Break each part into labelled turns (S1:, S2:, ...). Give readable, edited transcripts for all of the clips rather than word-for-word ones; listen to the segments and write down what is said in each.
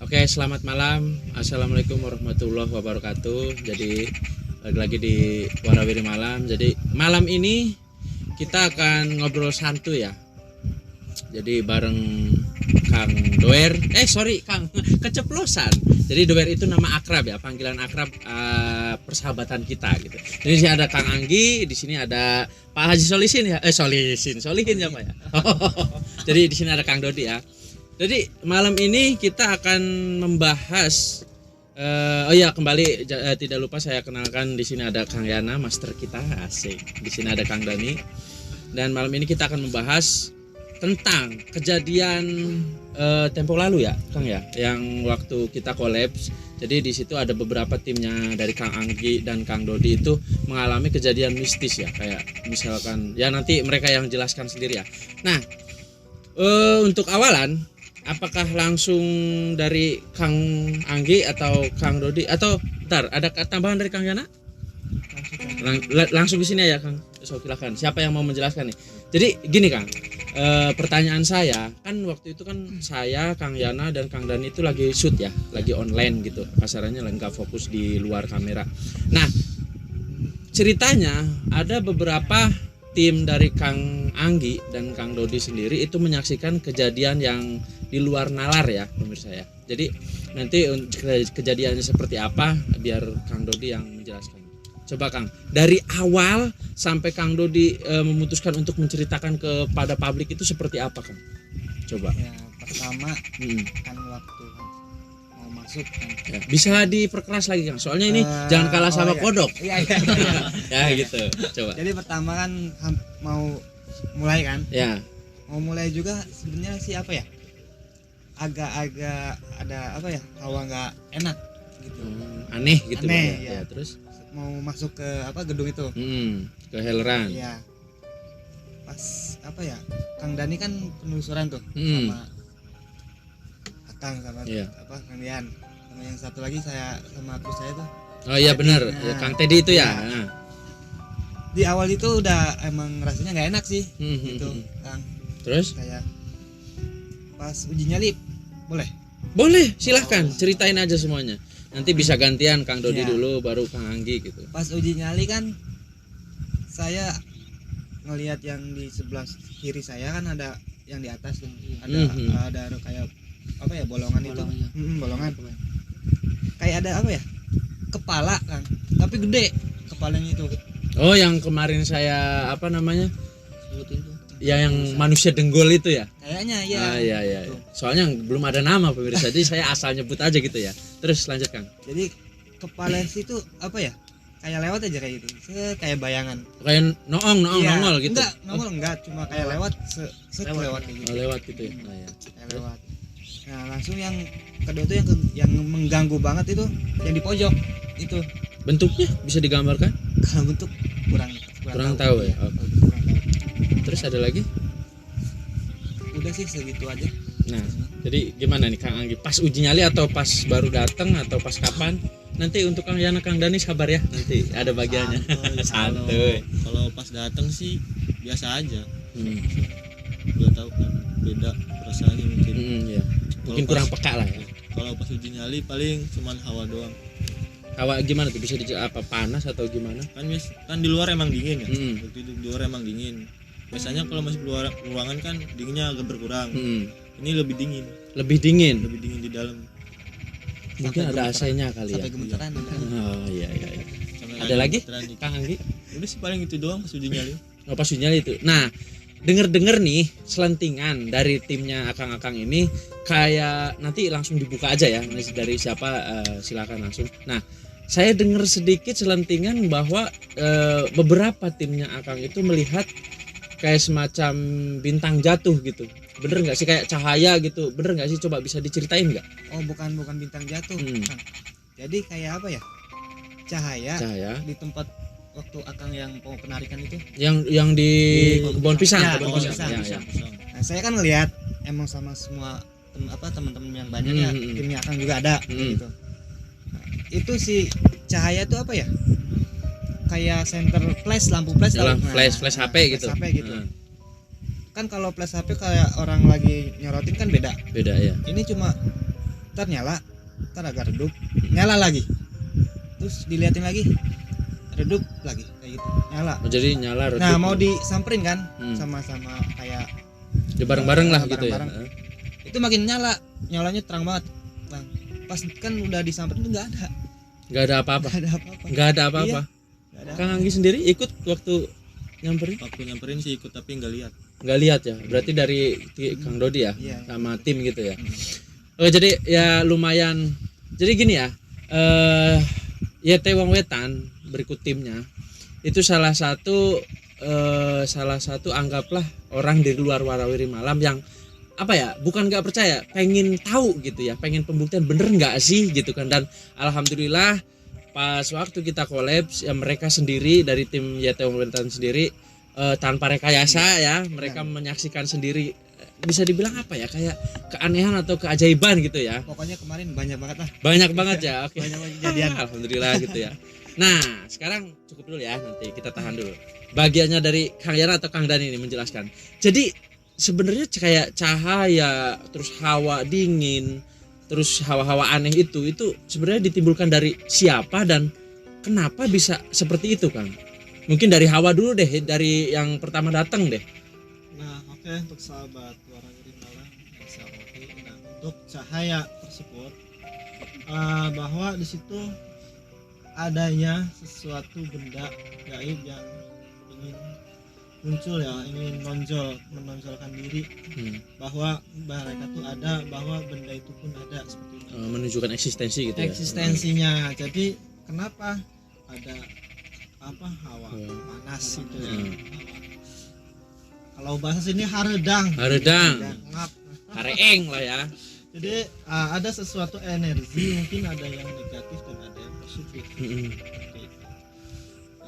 S1: Oke, selamat malam. Assalamualaikum warahmatullahi wabarakatuh. Jadi lagi di Warawiri Malam. Jadi malam ini kita akan ngobrol santuy ya. Jadi bareng Kang Doer. Kang, keceplosan. Jadi Doer itu nama akrab ya, panggilan akrab persahabatan kita gitu. Jadi di sini ada Kang Anggi, di sini ada Pak Haji Solihin ya. Solihin ya Pak ya. Jadi di sini ada Kang Dodi ya. Jadi malam ini kita akan membahas kembali tidak lupa saya kenalkan, di sini ada Kang Yana, master kita, asik. Di sini ada Kang Dani. Dan malam ini kita akan membahas tentang kejadian tempo lalu ya, Kang ya, yang waktu kita kolaps. Jadi di situ ada beberapa timnya dari Kang Anggi dan Kang Dodi itu mengalami kejadian mistis ya, kayak misalkan ya nanti mereka yang jelaskan sendiri ya. Nah, untuk awalan apakah langsung dari Kang Anggi atau Kang Dodi atau bentar ada tambahan dari Kang Yana? Langsung di sini ya Kang. So, silakan. Siapa yang mau menjelaskan nih? Jadi gini Kang, pertanyaan saya kan waktu itu kan saya, Kang Yana dan Kang Dani itu lagi shoot ya, lagi online gitu. Kasarannya lagi nggak fokus di luar kamera. Nah, ceritanya ada beberapa tim dari Kang Anggi dan Kang Dodi sendiri itu menyaksikan kejadian yang di luar nalar ya pemirsa ya. Jadi nanti kejadiannya seperti apa biar Kang Dodi yang menjelaskan. Coba Kang, dari awal sampai Kang Dodi memutuskan untuk menceritakan kepada publik itu seperti apa Kang? Coba.
S2: Ya, pertama kan waktu mau masuk kan.
S1: Ya, bisa diperkeras lagi Kang. Soalnya ini jangan kalah sama kodok.
S2: Iya.
S1: Ya gitu. Coba.
S2: Jadi pertama kan mau mulai kan?
S1: Ya.
S2: Mau mulai juga sebenarnya sih apa ya? Agak-agak ada apa ya? Hawa nggak enak gitu.
S1: Aneh gitu
S2: aneh,
S1: ya. Terus
S2: mau masuk ke apa gedung itu?
S1: Ke Helleran.
S2: Iya. Pas apa ya? Kang Dani kan penelusuran tuh sama Akang sama apa Kang Dian. Sama yang satu lagi saya sama terus saya tuh.
S1: Oh iya benar, ya, Kang Teddy itu ya. Nah.
S2: Di awal itu udah emang rasanya nggak enak sih, gitu Kang.
S1: Terus?
S2: Kayak pas uji nyali, boleh?
S1: Boleh, silahkan ceritain aja semuanya. Nanti bisa gantian Kang Dodi dulu, baru Kang Anggi gitu.
S2: Pas uji nyali kan, saya ngelihat yang di sebelah kiri saya kan ada yang di atas tuh, ada kayak apa ya bolongan itu, bolongan. Kayak ada apa ya? Kepala Kang, tapi gede kepalanya itu.
S1: Oh, yang kemarin saya apa namanya? Sebutin tuh. Ya yang manusia denggol itu ya?
S2: Kayaknya ya.
S1: Iya. Soalnya belum ada nama pemirsa, jadi saya asal nyebut aja gitu ya. Terus lanjutkan.
S2: Jadi kepala situ apa ya? Kayak lewat aja kayak gitu. Kayak bayangan.
S1: Kayak nongol gitu.
S2: Enggak, nongol enggak, cuma kayak lewat lewat kayak gitu.
S1: Lewat gitu ya. Nah, ya.
S2: Kayak lewat. Nah, langsung yang kedua tuh yang mengganggu banget itu yang di pojok itu.
S1: Bentuknya bisa digambarkan?
S2: Kalau bentuk kurang
S1: tahu ya.
S2: Kurang tahu.
S1: Terus ada lagi?
S2: Udah sih segitu aja.
S1: Nah, jadi gimana nih Kang Anggi? Pas uji nyali atau pas baru datang atau pas kapan? Nanti untuk Kang Yana, Kang Dani sabar ya, nanti ada bagiannya. Santuy.
S3: Kalau pas datang sih biasa aja. Udah tahu kan beda perasaannya mungkin.
S1: Ya. Mungkin kurang peka lah ya.
S3: Kalau pas uji nyali paling cuman hawa doang.
S1: Hawa gimana tuh? Bisa apa panas atau gimana?
S3: Kan di luar emang dingin ya. Waktu itu di luar emang dingin. Biasanya kalau masih keluar ruangan kan dinginnya agak berkurang. Ini lebih dingin.
S1: Lebih dingin
S3: di dalam.
S1: Mungkin ada AC-nya kali ya.
S2: Sampai gemeteran.
S1: Oh iya.
S3: Sampai
S1: ada lagi? Kang Anggi?
S3: Udah sih paling itu doang pas uji nyali.
S1: Oh, pas uji nyali itu. Nah, denger nih selentingan dari timnya Akang-akang ini kayak nanti langsung dibuka aja ya. Dari siapa silakan langsung. Nah, saya dengar sedikit selentingan bahwa beberapa timnya Akang itu melihat kayak semacam bintang jatuh gitu. Bener nggak sih, kayak cahaya gitu? Bener nggak sih? Coba bisa diceritain nggak?
S2: Oh, bukan bintang jatuh. Jadi kayak apa ya? Cahaya di tempat waktu Akang yang penarikan itu.
S1: Yang di kebun pisang.
S2: Ya,
S1: Kebun
S2: pisang.
S1: Ya.
S2: Nah, saya kan ngelihat emang sama semua teman-teman yang banyak ya, timnya Akang juga ada gitu. Nah, itu si cahaya itu apa ya? Kayak center flash, lampu flash,
S1: flash HP gitu.
S2: Flash HP gitu. Kan kalau flash HP kayak orang lagi nyorotin kan beda
S1: ya.
S2: Ini cuma ntar nyala, ntar agak redup, nyala lagi, terus diliatin lagi, redup lagi kayak gitu, nyala.
S1: Jadi nyala redup.
S2: Nah mau disamperin kan, sama-sama kayak
S1: ya bareng-bareng lah gitu ya.
S2: bareng-bareng. Itu makin nyalanya terang banget, bang. Pas kan udah disamperin tuh
S1: Nggak ada apa-apa.
S2: nggak ada apa-apa.
S1: Nggak ada.
S2: Iya.
S1: Kang Anggi sendiri ikut waktu nyamperin?
S3: Waktu nyamperin sih ikut tapi nggak lihat.
S1: Nggak lihat ya. Berarti dari Kang Dodi ya,
S2: Iya.
S1: sama tim gitu ya. Oh jadi ya lumayan. Jadi gini ya. YT Wong Wetan berikut timnya itu salah satu anggaplah orang di luar Warawiri Malam yang apa ya, bukan nggak percaya, pengen tahu gitu ya, pengen pembuktian bener nggak sih gitu kan. Dan alhamdulillah pas waktu kita kolaps ya, mereka sendiri dari tim YT Wong Wetan sendiri tanpa rekayasa ya, mereka menyaksikan sendiri, bisa dibilang apa ya, kayak keanehan atau keajaiban gitu ya.
S2: Pokoknya kemarin banyak banget lah.
S1: Banyak banget ya. Oke.
S2: Banyak banget kejadian.
S1: Alhamdulillah gitu ya. Nah, sekarang cukup dulu ya, nanti kita tahan dulu. Bagiannya dari Kang Yana atau Kang Dani ini menjelaskan. Jadi sebenarnya kayak cahaya, terus hawa dingin, terus hawa-hawa aneh itu sebenarnya ditimbulkan dari siapa dan kenapa bisa seperti itu, Kang? Mungkin dari hawa dulu deh, dari yang pertama datang deh.
S4: Nah, oke, untuk sahabat Warawiri Malam yang saya hormati, nah, untuk cahaya tersebut bahwa di situ adanya sesuatu benda gaib yang ingin muncul ya, ingin menonjolkan diri bahwa mereka tuh ada, bahwa benda itu pun ada seperti itu.
S1: Menunjukkan eksistensi gitu ya.
S4: Eksistensinya. Jadi kenapa ada hawa panas itu ya. Kalau bahasa sini haredang, ngap,
S1: hareeng lah ya.
S4: jadi ada sesuatu energi, mungkin ada yang negatif dan ada yang positif. Seperti itu.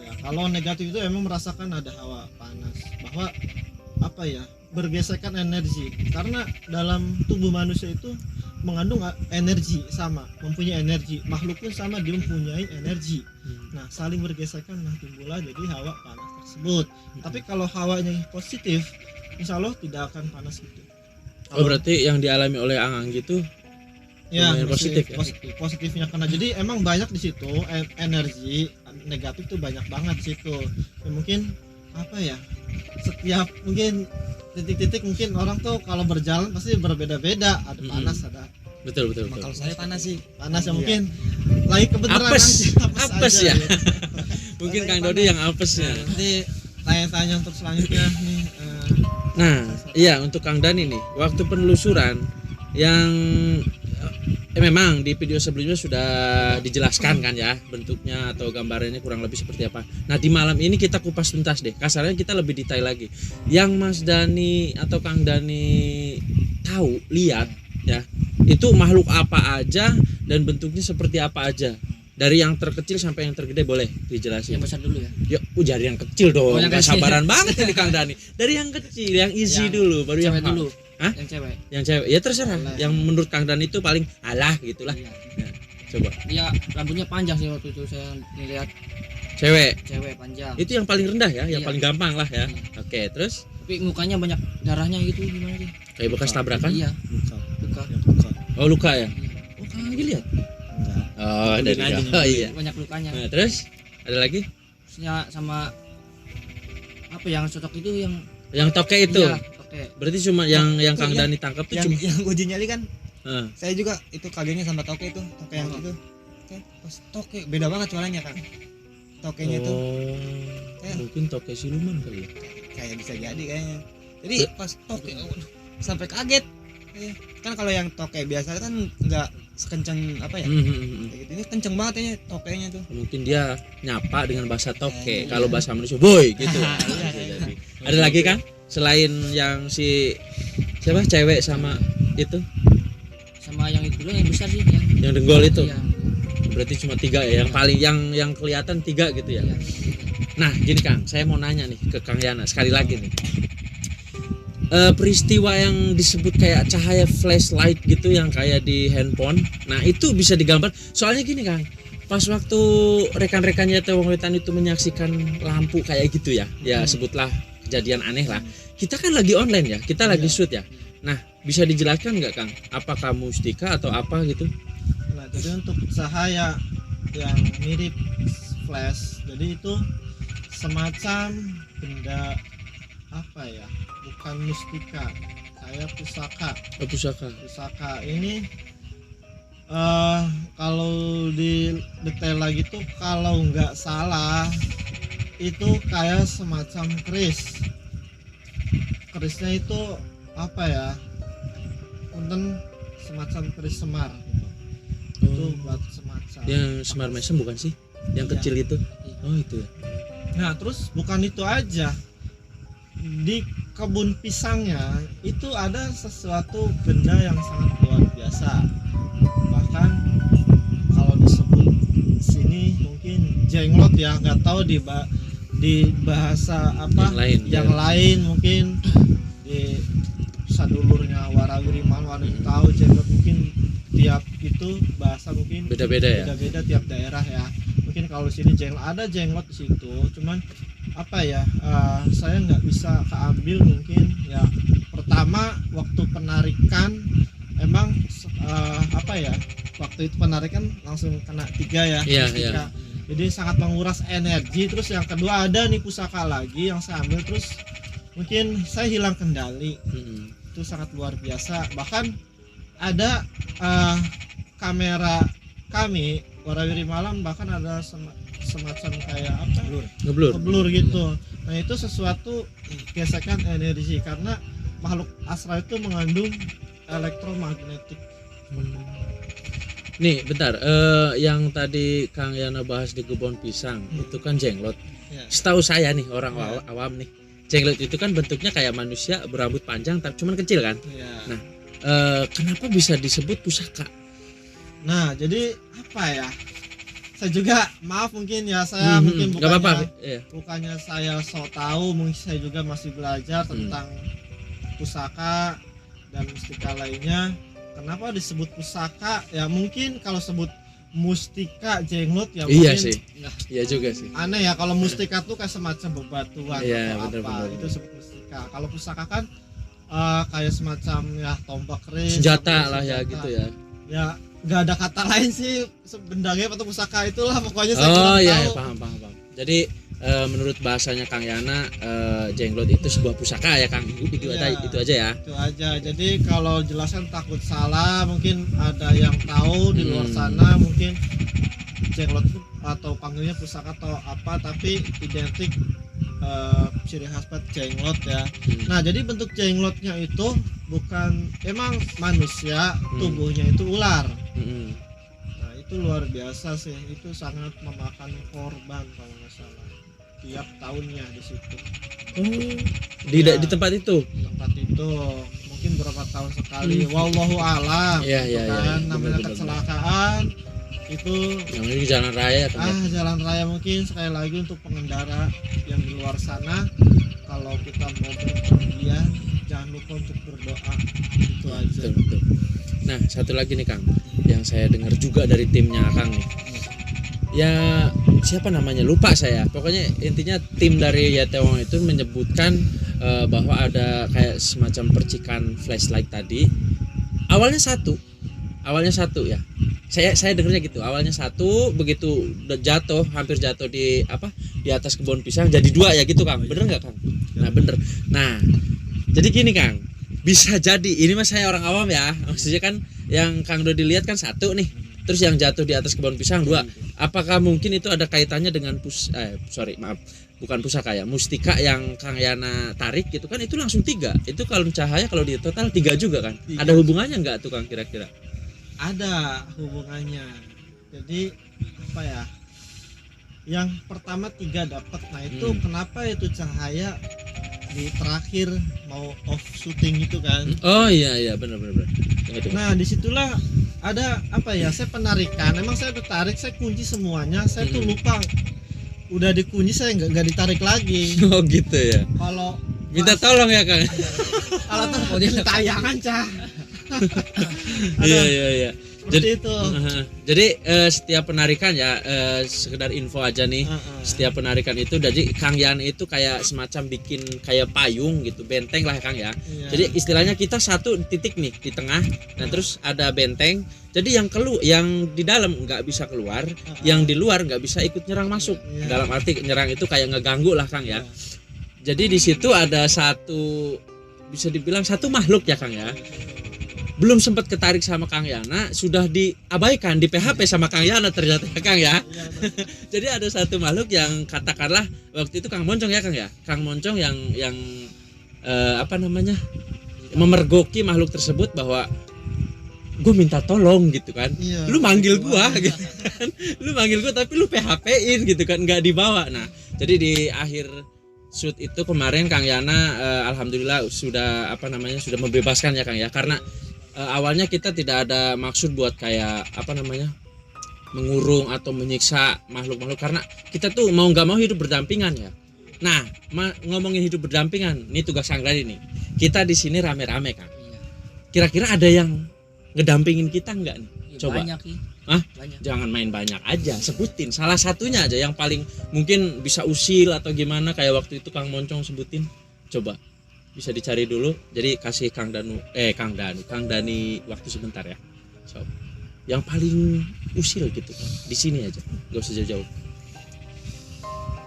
S4: Ya, kalau negatif itu emang merasakan ada hawa panas, bahwa apa ya, bergesekan energi, karena dalam tubuh manusia itu mengandung energi, sama mempunyai energi, makhluk pun sama, dia mempunyai energi. Nah, saling bergesekan, nah timbullah jadi hawa panas tersebut. Tapi kalau hawanya positif, insya Allah tidak akan panas gitu.
S1: Oh, berarti yang dialami oleh Ang gitu
S4: Ya,
S1: lumayan positif ya?
S4: Positifnya karena jadi emang banyak di situ energi negatif tuh banyak banget di situ. Ya, mungkin apa ya, setiap mungkin titik-titik mungkin orang tuh kalau berjalan pasti berbeda-beda, ada panas, ada
S1: betul.
S2: Kalau saya panas sih,
S4: panas ya, mungkin lagi kebetulan
S1: apes
S4: aja
S1: ya.
S4: gitu.
S1: Mungkin Kang Dodi yang apes ya.
S4: Nanti tanya-tanya untuk selanjutnya nih.
S1: Nah, iya, untuk Kang Dani nih, waktu penelusuran yang memang di video sebelumnya sudah dijelaskan kan ya, bentuknya atau gambarannya kurang lebih seperti apa. Nah, di malam ini kita kupas tuntas deh, kasarnya kita lebih detail lagi. Yang Mas Dani atau Kang Dani tahu, lihat ya, itu makhluk apa aja dan bentuknya seperti apa aja. Dari yang terkecil sampai yang tergede boleh dijelasin.
S5: Yang besar dulu ya.
S1: Ya, dari yang kecil dong.
S5: Yang
S1: Gak
S5: kecil.
S1: sabaran banget ini Kang Dani. Dari yang kecil, yang easy dulu, baru yang
S5: cewek dulu.
S1: Hah?
S5: Yang cewek.
S1: Yang cewek. Ya terserah.
S4: Boleh.
S1: Yang menurut Kang Dani itu paling alah gitulah.
S5: Iya.
S1: Nah, coba.
S5: Dia rambutnya panjang sih waktu itu saya lihat,
S1: Cewek.
S5: cewek panjang.
S1: Itu yang paling rendah ya, yang
S5: Iya.
S1: paling gampang lah ya.
S5: Iya.
S1: Oke, terus
S5: Tapi mukanya banyak darahnya gitu, gimana sih?
S1: kayak bekas tabrakan.
S5: Iya,
S3: Luka.
S5: luka.
S3: Yang luka.
S1: Oh, luka ya.
S5: Iya.
S1: Oh, Kang Anggi lihat.
S3: Enggak.
S1: Oh,
S3: Nyebelin
S1: dari
S3: aja,
S1: jauh. Oh iya.
S5: Banyak lukanya.
S1: Nah, terus ada lagi?
S5: Terusnya sama apa yang cocok itu yang
S1: Yang toke itu.
S5: Iya, oke.
S1: Berarti cuma yang
S2: Itu
S1: Kang
S2: ya.
S1: Dani tangkap tuh
S2: yang
S1: cuma
S2: yang uji nyali kan,
S1: Heeh.
S2: saya juga itu kagetnya sama toke itu, toke yang itu. Oke, pas toke beda banget suaranya kan. Tokenya tuh
S1: Oh, mungkin toke siluman kali ya.
S2: kayak bisa jadi kayaknya. Jadi pas toke, waduh, sampai kaget. Kan kalau yang toke biasa kan nggak sekencang apa ya? Kayak gitu. Ini kenceng banget ya tokenya tuh.
S1: Mungkin dia nyapa dengan bahasa toke.
S2: Iya.
S1: Kalau bahasa manusia boy gitu.
S2: Iya,
S1: Bisa jadi. Ada lagi kan? Selain yang si siapa cewek sama itu,
S5: Sama yang itu dulu yang besar sih yang
S1: denggol itu.
S5: Iya.
S1: Berarti cuma 3 ya. Yang paling yang kelihatan 3 gitu ya.
S5: Iya.
S1: Nah, gini Kang, saya mau nanya nih ke Kang Yana sekali lagi nih. Peristiwa yang disebut kayak cahaya flashlight gitu yang kayak di handphone. Nah, itu bisa digambar. Soalnya gini Kang, pas waktu rekan-rekannya Wong Wetan itu menyaksikan lampu kayak gitu ya. Ya sebutlah kejadian aneh lah. Kita kan lagi online ya, kita lagi shoot ya. Nah, bisa dijelaskan nggak Kang? Apakah mustika atau apa gitu?
S4: Nah, jadi untuk cahaya yang mirip flash, jadi itu semacam benda apa ya? Bukan mustika, kayak pusaka.
S1: Oh, pusaka.
S4: Pusaka ini kalau di detail lagi tuh kalau nggak salah itu kayak semacam kerisnya itu apa ya, punten semacam keris semar gitu. Itu buat semacam
S1: Yang semar mesem bukan sih? Yang
S4: Iya.
S1: kecil itu? Oh itu ya.
S4: Nah terus bukan itu aja, di kebun pisangnya itu ada sesuatu benda yang sangat luar biasa. Bahkan kalau disebut sini mungkin jenglot ya, nggak tahu di bahasa apa
S1: Yang lain, ya.
S4: lain mungkin di sadulurnya warawiri malu tahu jenglot, mungkin tiap itu bahasa mungkin
S1: Beda-beda ya.
S4: beda-beda tiap daerah ya. Mungkin kalau sini ada jenglot di situ, cuman apa ya, saya nggak bisa keambil mungkin ya. Pertama waktu penarikan emang apa ya, waktu itu penarikan langsung kena 3 ya.
S1: Iya,
S4: mustika.
S1: iya.
S4: Jadi sangat menguras energi. Terus yang kedua ada nih pusaka lagi yang saya ambil, terus mungkin saya hilang kendali.
S1: Mm-mm.
S4: Itu sangat luar biasa. Bahkan ada kamera kami warawiri malam, bahkan ada semacam kayak apa,
S1: Ngeblur.
S4: keblur gitu. Nah itu sesuatu gesekan energi, karena makhluk astral itu mengandung elektromagnetik.
S1: Nih, bentar. Yang tadi Kang Yana bahas di kebun pisang itu kan jenglot.
S4: Ya.
S1: Setahu saya nih orang
S4: Ya.
S1: awam nih, jenglot itu kan bentuknya kayak manusia berambut panjang tapi cuman kecil kan.
S4: Ya.
S1: Nah, kenapa bisa disebut pusaka?
S4: Nah jadi apa ya? Saya juga maaf mungkin ya, saya mungkin
S1: Nggak apa-apa.
S4: bukannya
S1: Iya.
S4: bukannya saya sok tahu, mungkin saya juga masih belajar tentang pusaka dan mustika lainnya. Kenapa disebut pusaka? Ya mungkin kalau sebut mustika jenglot ya
S1: Iya
S4: mungkin
S1: sih. Iya juga sih.
S4: aneh ya. Kalau mustika tuh kayak semacam bebatuan
S1: Iya,
S4: atau
S1: benar-benar.
S4: apa, itu disebut mustika. Kalau pusaka kan kayak semacam ya tombak keris,
S1: Senjata
S4: atau
S1: lah ya
S4: senjata.
S1: gitu ya.
S4: Ya nggak ada kata lain sih, bendanya atau pusaka itulah pokoknya saya
S1: Oh
S4: kurang
S1: iya,
S4: tahu.
S1: paham. Jadi menurut bahasanya Kang Yana, jenglot itu sebuah pusaka ya Kang. Itu
S4: Iya.
S1: aja ya.
S4: Itu aja. Jadi kalau jelaskan takut salah, mungkin ada yang tahu di luar sana mungkin jenglot itu atau panggilnya pusaka atau apa, tapi identik ciri khas jenglot ya. Nah jadi bentuk jenglotnya itu bukan emang manusia, tubuhnya itu ular.
S1: Mm-mm.
S4: Nah itu luar biasa sih, itu sangat memakan korban kalau nggak salah tiap tahunnya di situ.
S1: Di tempat itu.
S4: Tempat itu mungkin berapa tahun sekali, wallahu alam.
S1: Iya,
S4: gitu
S1: iya, iya,
S4: kan,
S1: iya.
S4: namanya
S1: Benar-benar.
S4: kecelakaan itu
S1: Yang ini jalan raya ya Kang.
S4: jalan raya. Mungkin sekali lagi untuk pengendara yang di luar sana, kalau kita mau berpergian jangan lupa untuk berdoa, itu aja.
S1: Betul. Nah, satu lagi nih Kang, yang saya dengar juga dari timnya Kang nih. Ya, siapa namanya? Lupa saya. Pokoknya intinya tim dari Yatewong itu menyebutkan bahwa ada kayak semacam percikan flashlight tadi. Awalnya satu ya. Saya dengarnya gitu. Awalnya satu, begitu jatuh, hampir jatuh di atas kebun pisang jadi 2 ya gitu Kang. Bener nggak Kang? Nah, bener. Nah, jadi gini Kang, bisa jadi ini mas saya orang awam ya, maksudnya kan yang Kang Dodi lihat kan 1 nih, terus yang jatuh di atas kebun pisang 2. Apakah mungkin itu ada kaitannya dengan bukan pusaka ya, mustika yang Kang Yana tarik gitu kan, itu langsung 3. Itu kalau cahaya kalau di total 3 juga kan.
S4: 3.
S1: Ada hubungannya nggak tuh Kang kira-kira?
S4: Ada hubungannya. Jadi apa ya, yang pertama 3 dapat. Nah itu kenapa itu cahaya di terakhir mau off shooting itu kan.
S1: Oh iya benar.
S4: Nah disitulah ada apa ya, saya penarikan, emang saya tarik, saya kunci semuanya, saya tuh lupa udah dikunci, saya nggak ditarik lagi.
S1: Oh gitu ya.
S4: Kalau
S1: Minta tolong ya Kang.
S4: kalau tayangan cah.
S1: Iya.
S4: Seperti itu.
S1: Jadi setiap penarikan ya sekedar info aja nih. Setiap penarikan itu jadi Kang Yan itu kayak semacam bikin kayak payung gitu, benteng lah Kang ya.
S4: Iya.
S1: Jadi istilahnya kita satu titik nih di tengah. Nah, terus ada benteng. Jadi yang di dalam nggak bisa keluar, yang di luar nggak bisa ikut nyerang masuk.
S4: Iya.
S1: Dalam arti nyerang itu kayak ngeganggu lah Kang ya. Jadi di situ ada satu, bisa dibilang satu makhluk ya Kang ya. Belum sempat ketarik sama Kang Yana, sudah diabaikan, di PHP sama Kang Yana ternyata ya Kang ya. Jadi ada satu makhluk yang katakanlah waktu itu Kang Moncong ya Kang ya. Kang Moncong yang apa namanya, memergoki makhluk tersebut bahwa gue minta tolong gitu kan.
S4: Iya.
S1: Lu manggil gua gitu kan. Lu manggil gua tapi lu PHP-in gitu kan, nggak dibawa. Nah, jadi di akhir shoot itu kemarin Kang Yana alhamdulillah sudah apa namanya, sudah membebaskan ya Kang ya. Karena awalnya kita tidak ada maksud buat kayak apa namanya, mengurung atau menyiksa makhluk-makhluk, karena kita tuh mau nggak mau hidup berdampingan ya. Nah, ngomongin hidup berdampingan, ini tugas Kang Dani nih. Kita di sini rame-rame Kang. Kira-kira ada yang ngedampingin kita nggak nih? Coba.
S5: Banyak sih.
S1: Hah?
S5: Banyak.
S1: Jangan main banyak aja, sebutin salah satunya aja yang paling mungkin bisa usil atau gimana, kayak waktu itu Kang Moncong sebutin. Coba. Bisa dicari dulu. Jadi kasih Kang Dani waktu sebentar ya. So, yang paling usil gitu kan. Di sini aja. Gak usah jauh-jauh.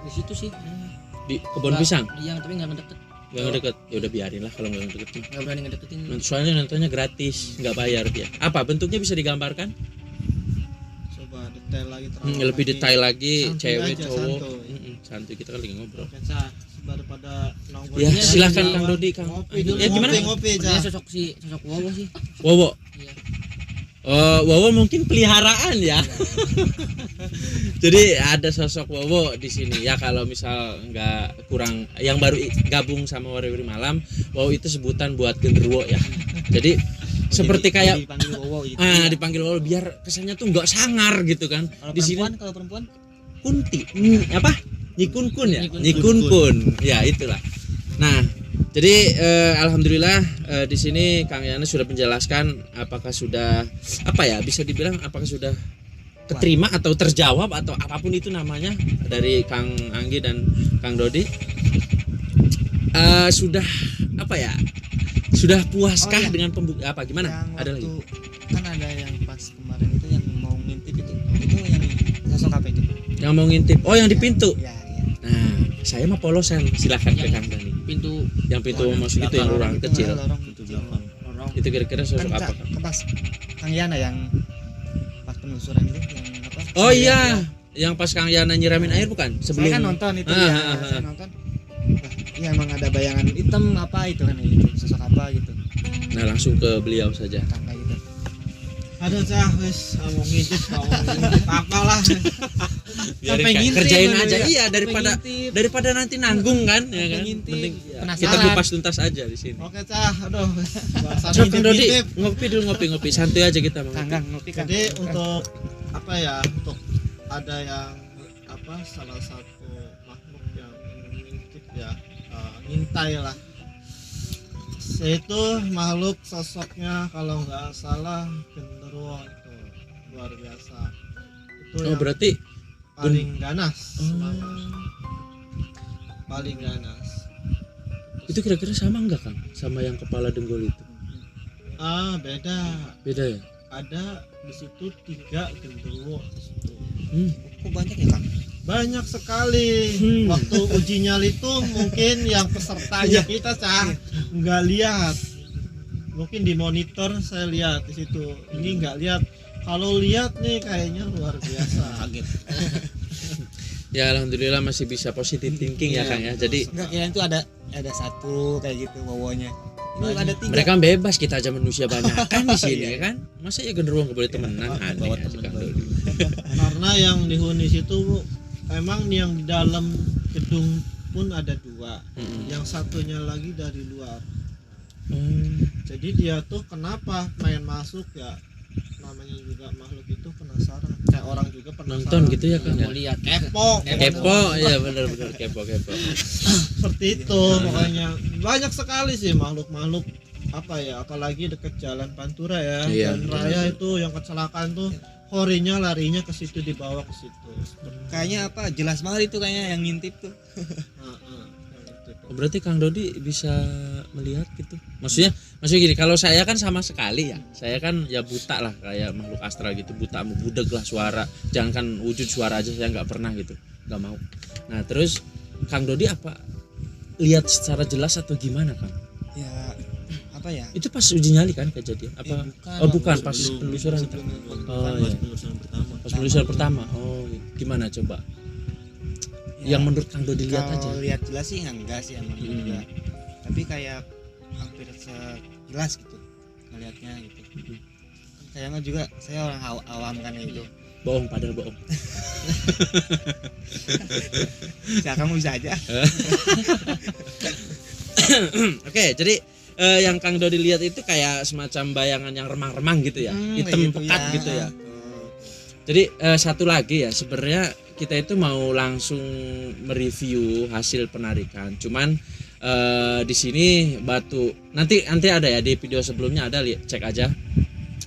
S5: Di situ sih.
S1: Di kebun pisang.
S5: Iya, tapi nggak ngedeket.
S1: Gak ngedeket. Ya udah biarin lah kalau nggak ngedeket.
S5: Nggak berani ngedeketin.
S1: Soalnya nontonnya gratis, nggak bayar dia. Apa bentuknya bisa digambarkan?
S4: Coba detail lagi
S1: Lebih detail lagi,
S4: Santuy
S1: cewek
S4: aja,
S1: cowok.
S4: santuy.
S1: Santuy, kita kan lagi ngobrol.
S4: Daripada nongkrong.
S1: Ya silahkan Kang Dodi, Kang.
S4: Ngopi dulu.
S1: Ya gimana?
S4: Ngopi,
S5: Dia
S4: Cah.
S5: sosok Wowo sih.
S1: Wowo.
S5: Iya.
S1: Wowo mungkin peliharaan ya. Jadi ada sosok Wowo di sini ya. Kalau misal nggak kurang, yang baru gabung sama Warawiri Malam, Wowo itu sebutan buat genderuwo ya. Jadi seperti kayak
S5: dipanggil Wowo gitu.
S1: dipanggil Wowo biar kesannya tuh nggak sangar gitu kan.
S5: Kalau
S1: Di sini
S5: perempuan, kalau perempuan
S1: Kunti, apa? Nyikunkun ya?
S5: Nyikunkun.
S1: Nyikunkun. Ya itulah. Nah, jadi alhamdulillah di sini Kang Yana sudah menjelaskan apakah sudah apa ya, bisa dibilang apakah sudah keterima atau terjawab atau apapun itu namanya dari Kang Anggi dan Kang Dodi. Sudah apa ya? Sudah puaskah dengan pembuktian apa gimana?
S2: Yang
S1: Ada lagi?
S2: waktu kan ada yang pas kemarin itu yang mau ngintip itu yang sosok apa itu?
S1: Yang mau ngintip. Oh, yang di pintu.
S2: Ya, ya.
S1: Nah, saya mah polosan. Silahkan ke Kang Dani.
S5: pintu
S1: Yang pintu masuk itu yang ruang kecil.
S3: Itu belakang.
S5: lorong.
S1: Itu kira-kira sosok
S2: Kan
S1: apa Kang?
S2: pas Kang Yana yang pas penelusuran itu yang apa?
S1: Oh iya, yang pas Kang Yana nyiramin air bukan?
S2: Saya kan nonton itu
S1: Ah,
S2: ya,
S1: ah, ah.
S2: saya nonton. Wah, iya emang ada bayangan hitam apa itu kan itu sosok apa gitu.
S1: Nah, langsung ke beliau saja.
S2: Kang kayak gitu.
S4: Aduh Cah, wis mau ngintip apalah.
S1: Biarin
S2: Sampai ngintip
S1: kerjain
S2: dulu
S1: aja
S2: ya.
S1: iya daripada nanti nanggung kan ya kan.
S2: ngintip.
S1: Mending
S2: Penasaran.
S1: kita kupas tuntas aja di sini.
S4: Oke Cah, aduh.
S1: Coba Kang Dodi ngopi dulu, ngopi santuy aja kita Bang.
S2: Kang ngopi Kang.
S4: Jadi untuk apa ya, untuk ada yang apa, salah satu makhluk yang mengintip ya, ngintai lah. Itu makhluk sosoknya kalau nggak salah genderuwo itu luar biasa. Itu
S1: Oh,
S4: yang
S1: berarti
S4: paling ganas, paling ganas.
S1: itu kira-kira sama enggak Kang sama yang kepala denggol itu?
S4: Beda.
S1: Beda ya?
S4: Ada di situ 3 genderuwo di situ.
S2: Kok banyak ya Kang?
S4: Banyak sekali. Waktu uji nyali itu mungkin yang pesertanya kita Cah nggak lihat. Mungkin di monitor saya lihat di situ. Ini nggak lihat. Kalau lihat nih kayaknya luar biasa.
S3: Kaget.
S1: Ya alhamdulillah masih bisa positive thinking ya Kang ya. Jadi
S2: Enggak kira itu ada satu kayak gitu wowonya. Ini ada 3.
S1: mereka bebas, kita aja manusia banyak kan di sini ya kan. Masa ya genderuwo nggak boleh temenan? Aneh
S3: bawa
S1: aja,
S3: temen
S1: Kang
S3: baru.
S1: Dodi.
S4: Karena yang dihuni situ emang yang di dalam gedung pun ada 2. Yang satunya lagi dari luar. Jadi dia tuh kenapa main masuk ya, namanya juga makhluk itu penasaran, kayak orang juga penasaran.
S1: Nonton gitu ya Kang ya.
S5: Mau lihat
S1: Kepo, iya benar-benar kepo.
S4: Seperti itu. Makanya banyak sekali sih makhluk-makhluk apa ya, apalagi dekat jalan Pantura ya,
S1: Iya,
S4: jalan raya itu yang kecelakaan tuh horinya larinya ke situ, dibawa ke situ.
S2: Kayaknya apa jelas banget itu kayaknya yang ngintip tuh.
S1: Oh, berarti Kang Dodi bisa melihat gitu. Maksudnya gini, kalau saya kan sama sekali ya. Saya kan ya buta lah, kayak makhluk astral gitu, buta budeg lah suara. Jangankan wujud suara aja saya nggak pernah gitu. Nggak mau. Nah, terus Kang Dodi apa lihat secara jelas atau gimana, Kang?
S2: Ya apa ya?
S1: Itu pas uji nyali kan kejadian? Apa? Bukan, pas penelusuran. Oh, iya.
S3: Penelusuran pertama.
S1: Pas penelusuran pertama. Oh, gimana coba?
S2: Ya,
S1: Yang menurut Kang Dodi lihat aja.
S2: kalau lihat jelas sih enggak sih emang juga. Tapi kayak hampir sejelas gitu ngelihatnya gitu. Kayaknya juga saya orang awam kan ya itu.
S1: Bohong, padahal bohong.
S2: Ya kamu bisa aja.
S1: Oke, jadi yang Kang Dodi lihat itu kayak semacam bayangan yang remang-remang gitu ya, hitam
S2: gitu
S1: pekat
S2: ya.
S1: gitu ya. Jadi satu lagi ya, sebenarnya kita itu mau langsung mereview hasil penarikan. Cuman di sini batu nanti ada ya di video sebelumnya ada, cek aja.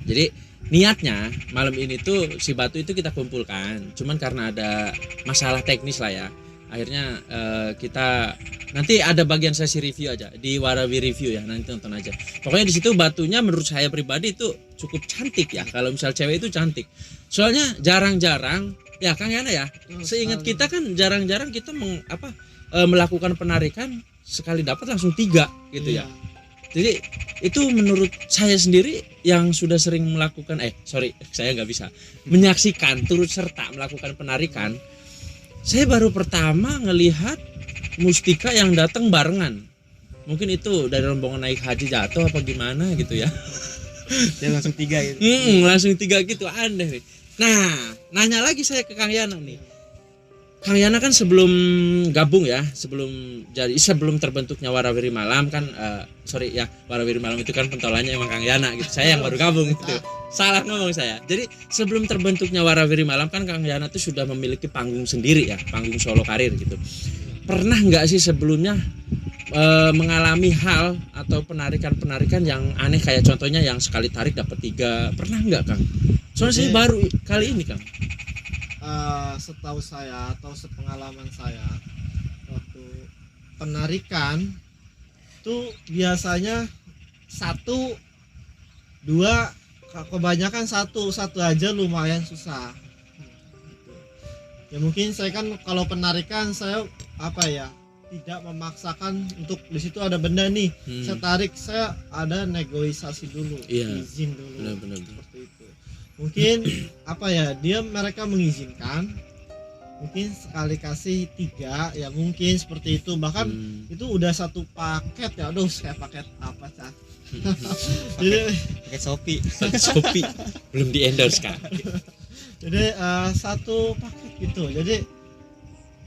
S1: Jadi niatnya malam ini tuh si batu itu kita kumpulkan. Cuman karena ada masalah teknis lah ya. Akhirnya kita nanti ada bagian sesi review aja di Warawi Review ya, nanti tonton aja. Pokoknya di situ batunya menurut saya pribadi itu cukup cantik ya. Kalau misal cewek itu cantik. Soalnya jarang-jarang ya Kang Yana ya. Seingat kita kan jarang-jarang kita melakukan penarikan sekali dapat langsung 3 gitu ya. Jadi itu menurut saya sendiri yang sudah sering melakukan saya nggak bisa menyaksikan turut serta melakukan penarikan. Saya baru pertama ngelihat mustika yang datang barengan. Mungkin itu dari rombongan naik haji jatuh apa gimana gitu ya.
S2: Dia langsung 3 gitu.
S1: Langsung 3 gitu, aneh nih. Nah, nanya lagi saya ke Kang Yana nih. Kang Yana kan sebelum gabung ya, sebelum terbentuknya Warawiri Malam kan, Warawiri Malam itu kan pentolannya emang Kang Yana gitu. Saya yang baru gabung gitu. Salah ngomong saya. Jadi sebelum terbentuknya Warawiri Malam kan Kang Yana tuh sudah memiliki panggung sendiri ya, panggung solo karir gitu. Pernah nggak sih sebelumnya mengalami hal atau penarikan yang aneh kayak contohnya yang sekali tarik dapat 3? Pernah nggak Kang? Soalnya saya baru kali ini Kang.
S4: Setahu saya atau sepengalaman saya waktu penarikan itu biasanya 1, 2, kebanyakan satu aja lumayan susah. Ya mungkin saya kan kalau penarikan saya tidak memaksakan untuk di situ ada benda nih. Saya tarik, saya ada negosiasi dulu, izin dulu.
S1: Benar.
S4: Seperti itu. Mungkin mereka mengizinkan. Mungkin sekali kasih 3 ya mungkin seperti itu. Bahkan itu udah satu paket ya. Aduh, kayak paket apa cah. Jadi
S2: Pakai Shopee.
S1: Belum di endorse kan.
S4: Jadi satu paket gitu. Jadi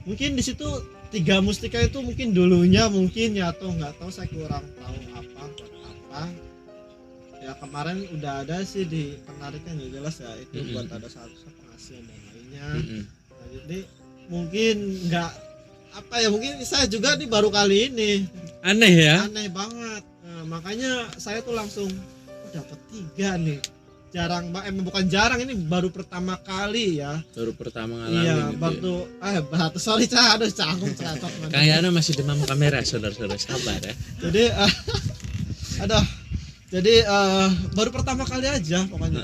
S4: mungkin di situ 3 mustika itu mungkin dulunya ya, atau nggak tahu, saya kurang tahu apa. Ya kemarin udah ada sih di penarikan ya, jelas ya itu buat ada satu pengasihan dan lainnya. Nah, jadi mungkin nggak mungkin saya juga nih baru kali ini.
S1: Aneh ya.
S4: Aneh banget. Nah, makanya saya tuh langsung dapat 3 nih. Bukan jarang, ini baru pertama kali ya.
S1: Baru pertama ngalamin.
S4: Iya,
S1: gitu.
S4: sorry cah, aduh canggung cakep.
S1: Kang Yana masih demam kamera, saudara-saudara, sabar ya.
S4: Jadi baru pertama kali aja pokoknya.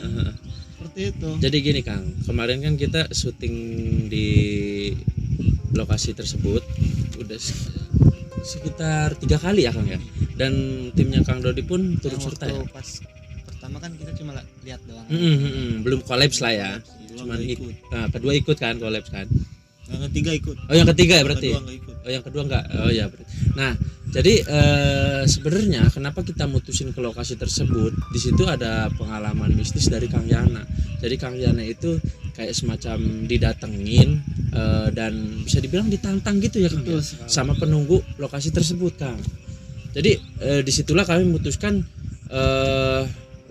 S4: Seperti itu.
S1: Jadi gini Kang, kemarin kan kita syuting di lokasi tersebut udah sekitar 3 kali ya Kang ya. Dan timnya Kang Dodi pun turut serta ya.
S2: Pas pertama kan kita cuma lihat doang.
S1: Belum kolaps lah ya. Cuman kedua ikut kan, kolaps kan.
S3: Yang ketiga ikut.
S1: Oh yang ketiga ya berarti.
S3: Yang
S1: kedua enggak. Oh ya berarti. Nah jadi sebenarnya kenapa kita mutusin ke lokasi tersebut? Di situ ada pengalaman mistis dari Kang Yana. Jadi Kang Yana itu kayak semacam didatengin dan bisa dibilang ditantang gitu ya Kang. Sama penunggu lokasi tersebut Kang. Jadi disitulah kami memutuskan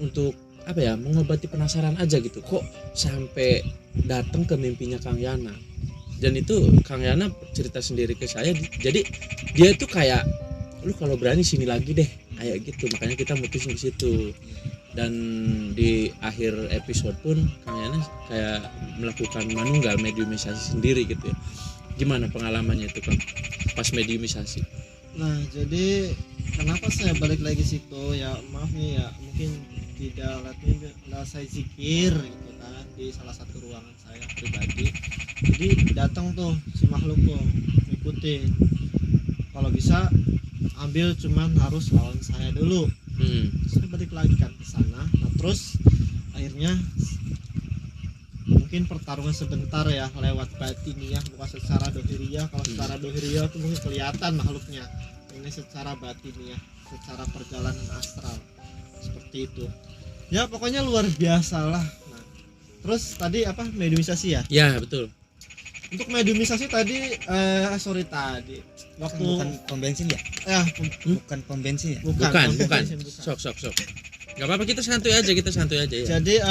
S1: untuk mengobati penasaran aja gitu, kok sampai datang ke mimpinya Kang Yana. Dan itu Kang Yana cerita sendiri ke saya. Jadi dia itu kayak, lu kalau berani sini lagi deh, kayak gitu, makanya kita mutusin di situ. Dan di akhir episode pun Kang Yana kayak melakukan manunggal mediumisasi sendiri gitu ya. Gimana pengalamannya itu Kang pas mediumisasi?
S4: Nah, jadi kenapa saya balik lagi situ ya, maaf nih ya, mungkin tidak saya zikir gitu kan di salah satu ruangan saya pribadi. Jadi datang tuh si makhluk tuh ngikutin, kalau bisa ambil cuman harus lawan saya dulu. Saya balik lagi kan ke sana. Nah, terus akhirnya mungkin pertarungan sebentar ya lewat batiniah, bukan secara dohiriyah. Kalau secara dohiriyah itu mungkin kelihatan makhluknya, ini secara batiniah, secara perjalanan astral seperti itu ya, pokoknya luar biasa lah. Nah, terus tadi apa, mediumisasi ya?
S1: Ya betul.
S4: Untuk mediumisasi tadi waktu
S2: Bukan pom bensin ya? Bukan pom bensin ya?
S1: Bukan.
S4: bensin,
S1: Sok. Gak apa-apa, kita santuy aja ya.
S4: Jadi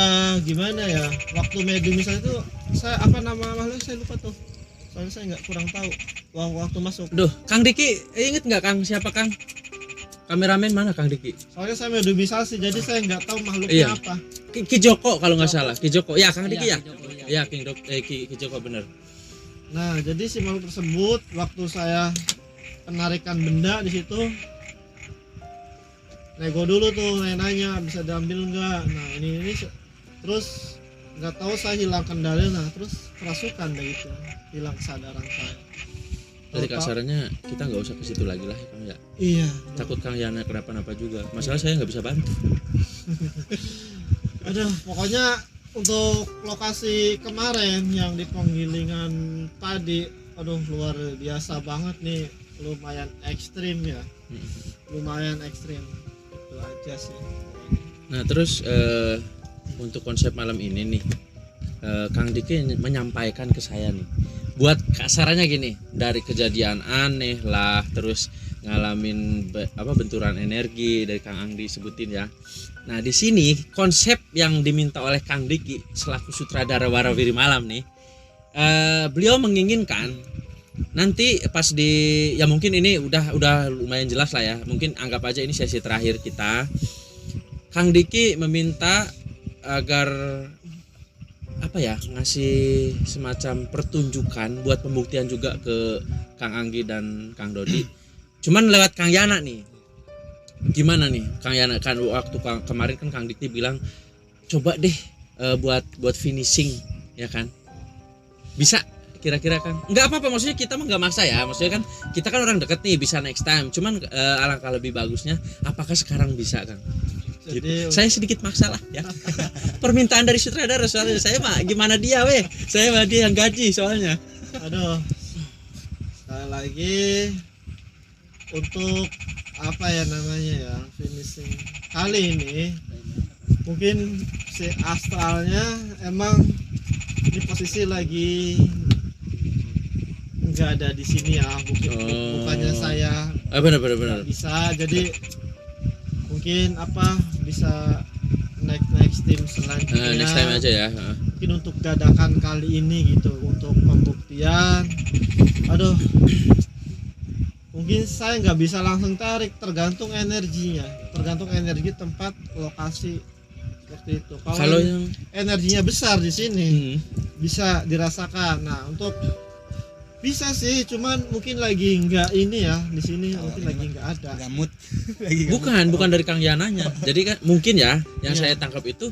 S4: gimana ya, waktu mediumisasi itu saya apa nama makhluknya saya lupa tuh, soalnya saya nggak kurang tahu waktu masuk.
S1: Duh, Kang Diki inget nggak Kang siapa Kang? Kameramen mana Kang Diki?
S4: Soalnya saya mediumisasi, jadi saya nggak tahu makhluknya
S1: Iya.
S4: apa.
S1: Ki Joko kalau nggak salah, Ki Joko. Ya Kang Diki ya.
S5: Iya,
S1: Ki Joko bener.
S4: Nah, jadi si makhluk tersebut waktu saya penarikan benda di situ, nego dulu tuh, nanya bisa diambil nggak. Nah ini terus nggak tahu saya hilang kendali, nah terus kerasukan deh gitu, hilang kesadaran saya.
S1: Jadi kasarannya kita nggak usah ke situ lagi lah ya Kang ya.
S4: Iya.
S1: Takut Kang Yana kenapa-napa juga. Masalah saya nggak bisa bantu.
S4: Aduh, pokoknya untuk lokasi kemarin yang di Penggilingan tadi, aduh luar biasa banget nih, lumayan ekstrim ya, lumayan ekstrim. Itu aja sih.
S1: Nah terus untuk konsep malam ini nih, Kang Diki menyampaikan ke saya nih, buat kasarannya gini, dari kejadian aneh lah, terus ngalamin benturan energi dari Kang Angdi sebutin ya. Nah di sini konsep yang diminta oleh Kang Diki selaku sutradara Warawiri Malam nih, beliau menginginkan nanti pas ya mungkin ini udah lumayan jelas lah ya, mungkin anggap aja ini sesi terakhir kita. Kang Diki meminta agar ngasih semacam pertunjukan buat pembuktian juga ke Kang Anggi dan Kang Dodi, cuman lewat Kang Yana nih. Gimana nih Kang Yana, kan waktu kemarin kan Kang Diki bilang coba deh buat finishing ya kan, bisa kira-kira Kang? Nggak apa-apa, maksudnya kita mah nggak maksa ya, maksudnya kan kita kan orang deket nih, bisa next time, cuman alangkah lebih bagusnya apakah sekarang bisa Kang? Gitu.
S4: Jadi,
S1: Saya sedikit maksa lah ya. Permintaan dari sutradara, soalnya saya mah gimana dia saya mah dia yang gaji soalnya.
S4: aduh, sekali lagi untuk apa ya namanya ya, finishing kali ini mungkin si astralnya emang di posisi lagi nggak ada di sini ya, bukannya saya
S1: Benar.
S4: bisa, jadi mungkin bisa next time selanjutnya.
S1: Next time aja ya.
S4: Mungkin untuk dadakan kali ini gitu, untuk pembuktian, aduh, mungkin saya nggak bisa langsung tarik, tergantung energinya, tergantung energi tempat lokasi seperti itu. Kalau
S1: yang
S4: energinya besar di sini bisa dirasakan. Nah untuk bisa sih, cuman mungkin lagi nggak ini ya di sini, mungkin lagi nggak ada.
S2: Gamut.
S1: bukan dari Kang Yananya. Jadi kan mungkin ya yang saya tangkap itu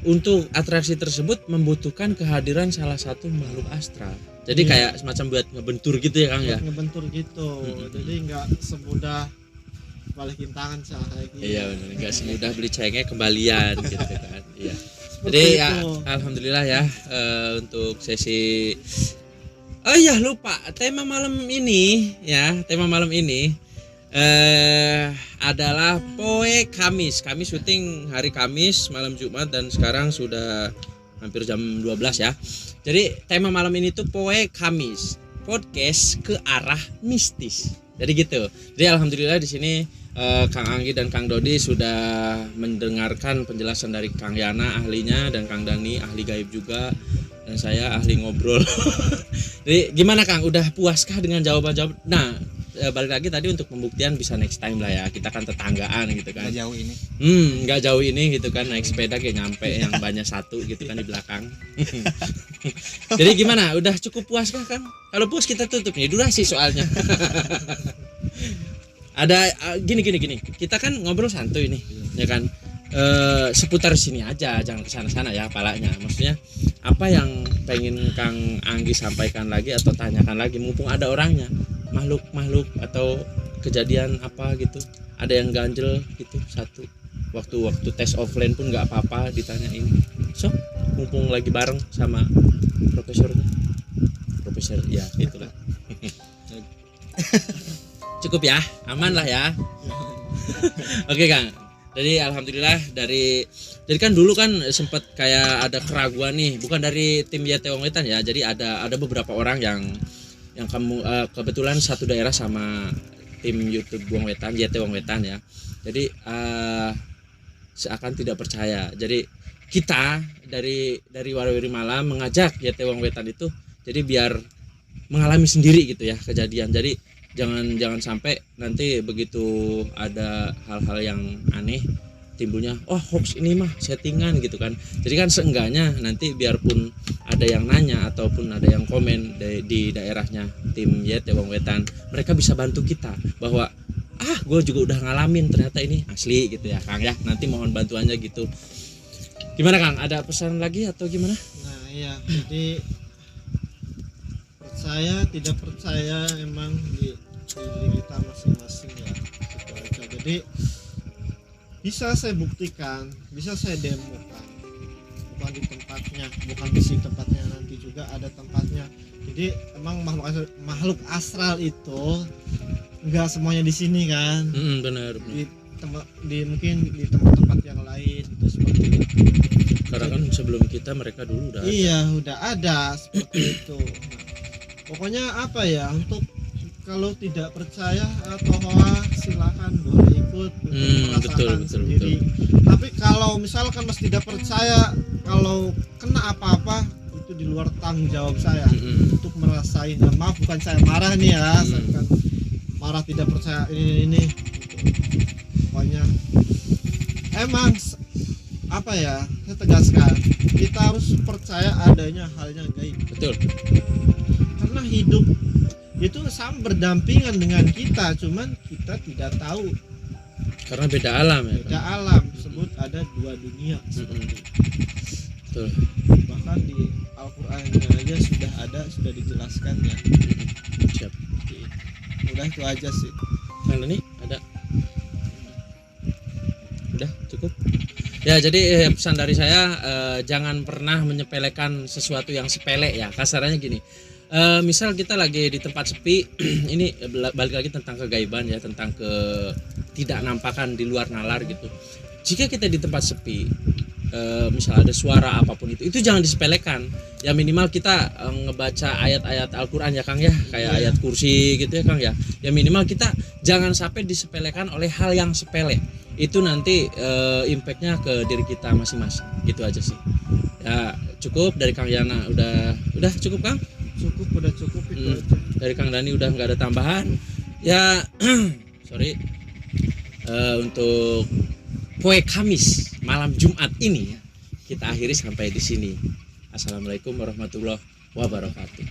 S1: untuk atraksi tersebut membutuhkan kehadiran salah satu makhluk astral. Jadi kayak semacam buat ngebentur gitu ya Kang ya.
S4: Ngebentur gitu. Jadi nggak semudah balikin tangan kayak gitu.
S1: Iya benar, nggak semudah beli cengek kembalian gitu kan. Iya.
S4: Seperti
S1: Jadi ya
S4: itu.
S1: alhamdulillah ya untuk sesi. Oh iya lupa, tema malam ini adalah Poe Kamis. Kami syuting hari Kamis malam Jumat dan sekarang sudah hampir jam 12 ya. Jadi tema malam ini tuh Poe Kamis, podcast ke arah mistis. Jadi gitu. Jadi alhamdulillah di sini Kang Anggi dan Kang Dodi sudah mendengarkan penjelasan dari Kang Yana ahlinya dan Kang Dani ahli gaib juga, dan saya ahli ngobrol. Jadi gimana Kang, udah puaskah dengan jawaban-jawaban? Nah balik lagi tadi untuk pembuktian bisa next time lah ya, kita kan tetanggaan gitu kan.
S2: Nggak jauh ini.
S1: Nggak jauh ini gitu kan, naik sepeda kayak nyampe yang banyak satu gitu kan di belakang. Jadi gimana, udah cukup puas kah Kang? Kalau puas kita tutup nih, durasi soalnya. Ada gini kita kan ngobrol santuy nih ya kan, seputar sini aja, jangan kesana-sana ya palanya. Maksudnya apa yang pengen Kang Anggi sampaikan lagi atau tanyakan lagi, mumpung ada orangnya, makhluk atau kejadian apa gitu, ada yang ganjel gitu satu, waktu tes offline pun nggak apa-apa ditanyain, so mumpung lagi bareng sama profesor ya itulah. Cukup ya, aman lah ya. Oke Kang, jadi alhamdulillah jadi kan dulu kan sempat kayak ada keraguan nih, bukan dari tim YT Wong Wetan ya, jadi ada beberapa orang yang kamu kebetulan satu daerah sama tim YouTube Wong Wetan, YT Wong Wetan ya, jadi seakan tidak percaya. Jadi kita dari Warawiri Malam mengajak YT Wong Wetan itu jadi biar mengalami sendiri gitu ya kejadian. Jadi jangan sampai nanti begitu ada hal-hal yang aneh timbulnya, oh hoax ini mah settingan gitu kan. Jadi kan seenggaknya nanti biarpun ada yang nanya ataupun ada yang komen di daerahnya tim YT Wong Wetan, mereka bisa bantu kita bahwa gue juga udah ngalamin ternyata ini asli gitu ya Kang ya. Nanti mohon bantuannya gitu. Gimana Kang, ada pesan lagi atau gimana?
S4: Nah iya, jadi percaya tidak percaya emang di diri kita masing-masing ya, gitu aja. Jadi bisa saya buktikan, bisa saya demokan, bukan di tempatnya, bukan di sini tempatnya, nanti juga ada tempatnya. Jadi emang makhluk astral itu nggak semuanya di sini kan.
S1: Benar.
S4: Mungkin di tempat-tempat yang lain itu seperti itu.
S1: Karena kan sebelum kita mereka dulu udah
S4: udah ada seperti itu. Pokoknya apa ya, untuk kalau tidak percaya atau silakan boleh ikut merasakan sendiri. Tapi kalau misalkan mas tidak percaya, kalau kena apa-apa itu di luar tanggung jawab saya untuk merasain. Nah, maaf bukan saya marah nih ya, saya bukan marah tidak percaya ini gitu. Pokoknya emang apa ya, saya tegaskan kita harus percaya adanya halnya gaib.
S1: Betul.
S4: Karena hidup itu sama berdampingan dengan kita, cuman kita tidak tahu
S1: karena beda alam ya.
S4: Beda alam, sebut ada dua dunia.
S1: Betul.
S4: Bahkan di Al-Qur'annya aja sudah dijelaskan ya.
S1: Siap.
S4: Udah itu aja sih.
S1: Kang ini ada? Udah cukup. Ya jadi pesan dari saya, jangan pernah menyepelekan sesuatu yang sepele ya. Kasarannya gini, misal kita lagi di tempat sepi, ini balik lagi tentang kegaiban ya, tentang tidak nampakan di luar nalar gitu. Jika kita di tempat sepi, misal ada suara apapun itu jangan disepelekan. Ya minimal kita ngebaca ayat-ayat Al-Quran ya Kang ya, kayak ayat kursi gitu ya Kang ya. Ya minimal kita jangan sampai disepelekan oleh hal yang sepele. Itu nanti impactnya ke diri kita masing-masing. Gitu aja sih. Ya cukup dari Kang Yana, udah cukup Kang?
S4: Udah cukup itu aja.
S1: Dari Kang Dani udah nggak ada tambahan. Ya sorry. Untuk Poe Kamis malam Jumat ini kita akhiri sampai di sini. Assalamualaikum warahmatullahi wabarakatuh.